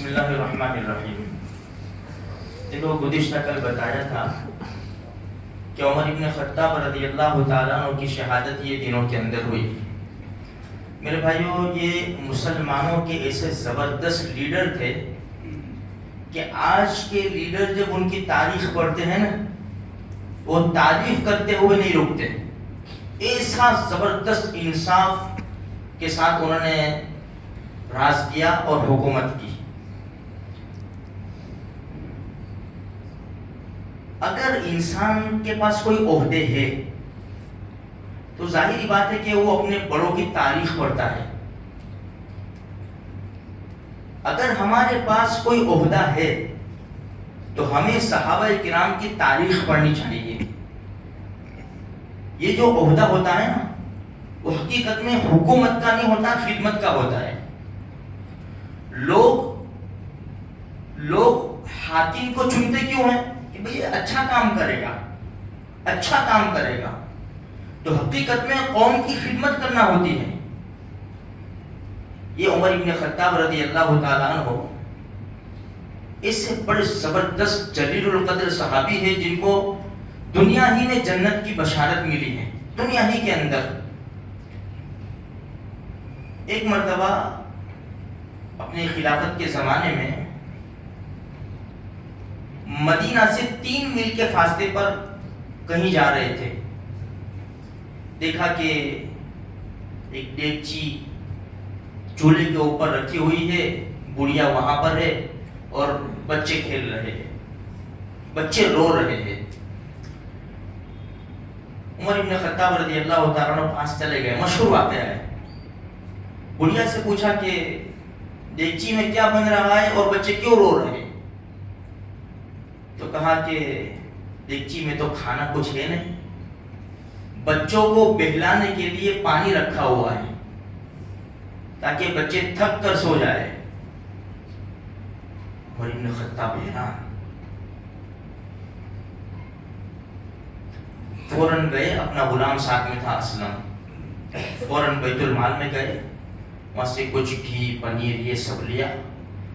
بسم اللہ الرحمن الرحیم. دیکھو گزشتہ کل بتایا تھا کہ عمر ابن خطاب رضی اللہ تعالیٰ عنہ کی شہادت یہ دنوں کے اندر ہوئی. میرے بھائیوں، یہ مسلمانوں کے ایسے زبردست لیڈر تھے کہ آج کے لیڈر جب ان کی تاریخ پڑھتے ہیں نا، وہ تعریف کرتے ہوئے نہیں رکتے. ایسا زبردست انصاف کے ساتھ انہوں نے راز کیا اور حکومت کی. اگر انسان کے پاس کوئی عہدے ہے تو ظاہری بات ہے کہ وہ اپنے بڑوں کی تاریخ پڑھتا ہے. اگر ہمارے پاس کوئی عہدہ ہے تو ہمیں صحابہ کرام کی تاریخ پڑھنی چاہیے. یہ جو عہدہ ہوتا ہے نا، وہ حقیقت میں حکومت کا نہیں ہوتا، خدمت کا ہوتا ہے. لوگ حاکم کو چنتے کیوں ہیں؟ کہ بھئی اچھا کام کرے گا. تو حقیقت میں قوم کی خدمت کرنا ہوتی ہے. یہ عمر ابن خطاب رضی اللہ تعالیٰ عنہ اس سے بڑے زبردست جلیل القدر صحابی ہے جن کو دنیا ہی میں جنت کی بشارت ملی ہے، دنیا ہی کے اندر. ایک مرتبہ اپنے خلافت کے زمانے میں مدینہ سے 3 میل کے فاصلے پر کہیں جا رہے تھے. دیکھا کہ ایک دیگچی چولہے کے اوپر رکھی ہوئی ہے، بڑھیا وہاں پر ہے اور بچے کھیل رہے ہیں، بچے رو رہے ہیں. عمر ابن خطاب رضی اللہ تعالیٰ عنہ پاس چلے گئے. مشہور واقعہ ہے. بڑھیا سے پوچھا کہ دیگچی میں کیا بن رہا ہے اور بچے کیوں رو رہے ہیں؟ تو کہا کہ دیگچی میں تو کھانا کچھ ہے نہیں، بچوں کو بہلانے کے لیے پانی رکھا ہوا ہے تاکہ بچے تھک کر سو جائے. عمر ابن خطاب حیران. فوراً گئے، اپنا غلام ساتھ میں تھا اسلم، فوراً بیت المال میں گئے، وہاں سے کچھ گھی پنیر یہ سب لیا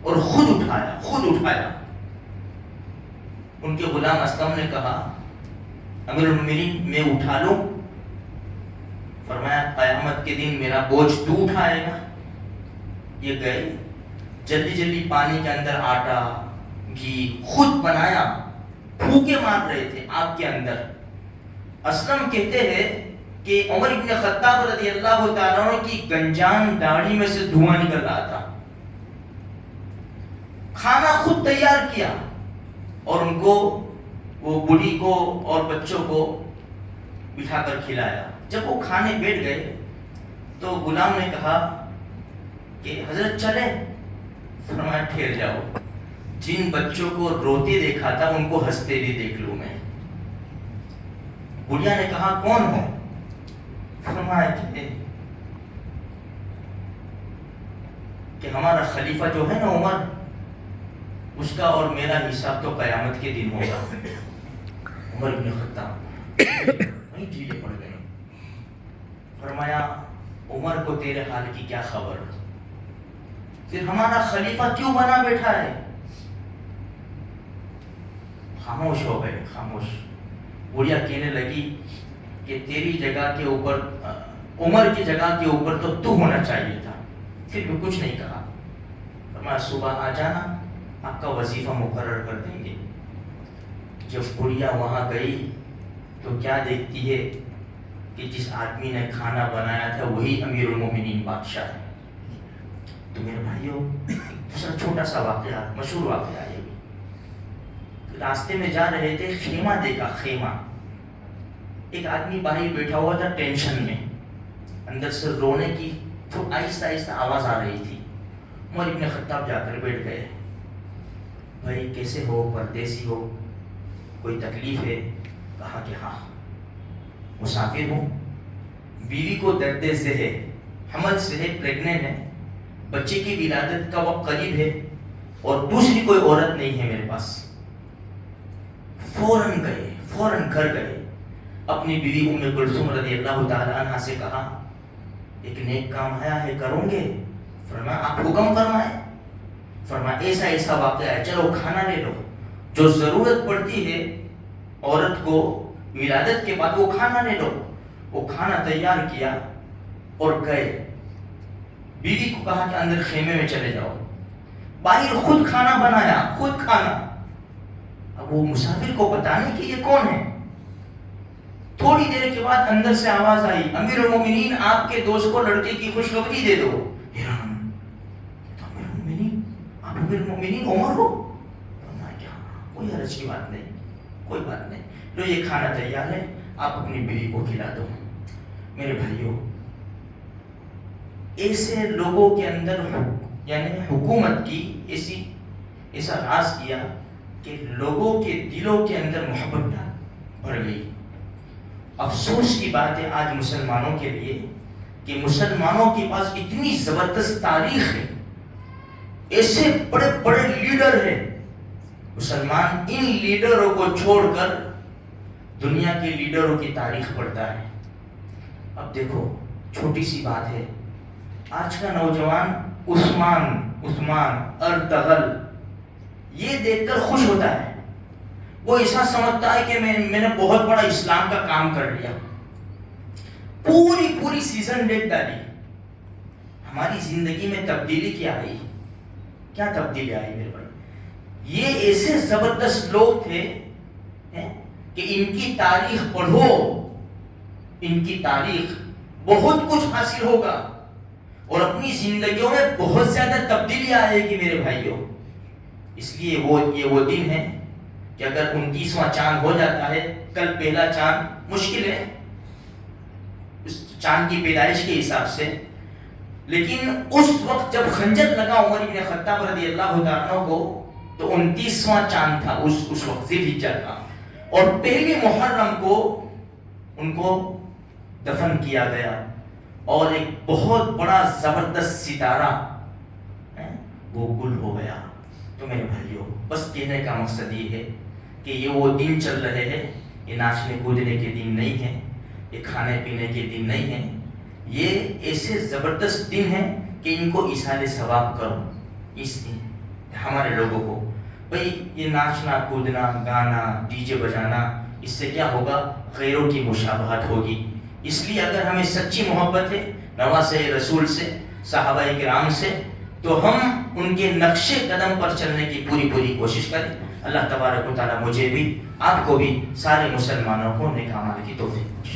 اور خود اٹھایا. ان کے غلام اسلم نے کہا امیر المومنین میں اٹھا لوں؟ فرمایا قیامت کے دن میرا بوجھ تو اٹھائے گا. یہ گئے، جلدی پانی کے اندر آٹا گھی خود بنایا، پھوکے مار رہے تھے آگ کے اندر. اسلم کہتے ہیں کہ عمر ابن خطاب رضی اللہ تعالیٰ عنہ کی گنجان داڑھی میں سے دھواں نکل رہا تھا. کھانا خود تیار کیا اور ان کو، وہ بوڑھی کو اور بچوں کو بٹھا کر کھلایا. جب وہ کھانے بیٹھ گئے تو غلام نے کہا کہ حضرت چلے؟ فرمایا ٹھہر جاؤ، جن بچوں کو روتے دیکھا تھا ان کو ہنستے بھی دیکھ لوں میں. بڑھیا نے کہا کون ہو؟ فرمایا کہ ہمارا خلیفہ جو ہے نا عمر، اس کا اور میرا حساب تو قیامت کے دن ہوگا. عمر ابن خطاب وہیں ڈھیلے پڑ گئے. فرمایا عمر کو تیرے حال کی کیا خبر؟ پھر ہمارا خلیفہ کیوں بنا بیٹھا ہے؟ خاموش ہو گئے، خاموش. بڑھیا کہنے لگی کہ تیری جگہ کے اوپر، عمر کی جگہ کے اوپر تو ہونا چاہیے تھا. پھر بھی کچھ نہیں کہا. فرمایا صبح آ جانا، آپ کا وظیفہ مقرر کر دیں گے. جب بڑھیا وہاں گئی تو کیا دیکھتی ہے کہ جس آدمی نے کھانا بنایا تھا وہی امیر المومنین بادشاہ ہے. تو میرے بھائیوں، دوسرا چھوٹا سا واقعہ، مشہور واقعہ ہے. راستے میں جا رہے تھے، خیمہ دیکھا، خیمہ. ایک آدمی باہر بیٹھا ہوا تھا ٹینشن میں، اندر سے رونے کی تو آہستہ آواز آ رہی تھی. عمر ابن خطاب جا کر بیٹھ گئے. بھائی کیسے ہو؟ پردیسی ہو؟ کوئی تکلیف ہے؟ کہا کہ ہاں مسافر ہوں، بیوی کو درد سے ہے، حمل سے ہے، پریگننٹ ہے، بچے کی ولادت کا وقت قریب ہے اور دوسری کوئی عورت نہیں ہے میرے پاس. فوراً گھر گئے. اپنی بیوی ام کلثوم رضی اللہ تعالی عنہا سے کہا ایک نیک کام آیا ہے، کرو گے؟ فرمایا آپ حکم فرمائیں. فرمایا ایسا ایسا واقعہ ہے، چلو کھانا لے لو. جو ضرورت پڑتی ہے عورت کو ولادت کے بعد، وہ کھانا لے لو. وہ کھانا تیار کیا اور گئے. بیوی کو کہا کہ اندر خیمے میں چلے جاؤ. باہر خود کھانا بنایا، خود کھانا. اب وہ مسافر کو بتانے کہ یہ کون ہے. تھوڑی دیر کے بعد اندر سے آواز آئی، امیر المومنین آپ کے دوست کو لڑکے کی خوشخبری دے دو. حیران، امیر المومنین، آپ امیر المومنین عمر ہو؟ کوئی حرج کی بات نہیں، کوئی بات نہیں، لو یہ کھانا تیار ہے، آپ اپنی بیوی کو کھلا دو. میرے بھائیوں، ایسے لوگوں کے اندر یعنی حکومت کی ایسا راز کیا کہ لوگوں کے دلوں کے اندر محبت بڑھ گئی. افسوس کی بات ہے آج مسلمانوں کے لیے کہ مسلمانوں کے پاس اتنی زبردست تاریخ ہے، ایسے بڑے بڑے لیڈر ہیں. مسلمان ان لیڈروں کو چھوڑ کر دنیا کے لیڈروں کی تاریخ پڑھتا ہے. اب دیکھو، چھوٹی سی بات ہے، آج کا نوجوان عثمان ارطغرل یہ دیکھ کر خوش ہوتا ہے. وہ ایسا سمجھتا ہے کہ میں نے بہت بڑا اسلام کا کام کر لیا. پوری سیزن ڈیٹ ڈالی. ہماری زندگی میں تبدیلی کیا آئی؟ کیا تبدیلی آئی میرے بھائی؟ یہ ایسے زبردست لوگ تھے کہ ان کی تاریخ پڑھو، ان کی تاریخ، بہت کچھ حاصل ہوگا اور اپنی زندگیوں میں بہت زیادہ تبدیلی آئے گی میرے بھائیوں. اس لیے یہ وہ دن ہے کہ اگر 29واں چاند ہو جاتا ہے، کل پہلا چاند مشکل ہے اس چاند کی پیدائش کے حساب سے، لیکن اس وقت جب خنجر لگا عمر بن خطاب رضی اللہ تعالیٰ عنہ کو تو 29واں چاند تھا اس وقت ذی الحجہ کا، اور پہلی محرم کو ان کو دفن کیا گیا اور ایک بہت بڑا زبردست ستارہ وہ گل ہو گیا. تو میرے بھائیوں، بس کہنے کا مقصد یہ ہے کہ یہ وہ دن چل رہے ہیں، یہ ناچنے کودنے کے دن نہیں ہیں، یہ کھانے پینے کے دن نہیں ہیں. یہ ایسے زبردست دن ہیں کہ ان کو ایصال ثواب کرو. اس دن ہمارے لوگوں کو بھئی یہ ناچنا کودنا گانا ڈی جے بجانا، اس سے کیا ہوگا؟ غیروں کی مشابہت ہوگی. اس لیے اگر ہمیں سچی محبت ہے نواسے رسول سے، صحابہ کرام سے، تو ہم ان کے نقش قدم پر چلنے کی پوری کوشش کریں. اللہ تبارک و تعالیٰ مجھے بھی، آپ کو بھی، سارے مسلمانوں کو نیک اعمال کی توفیق.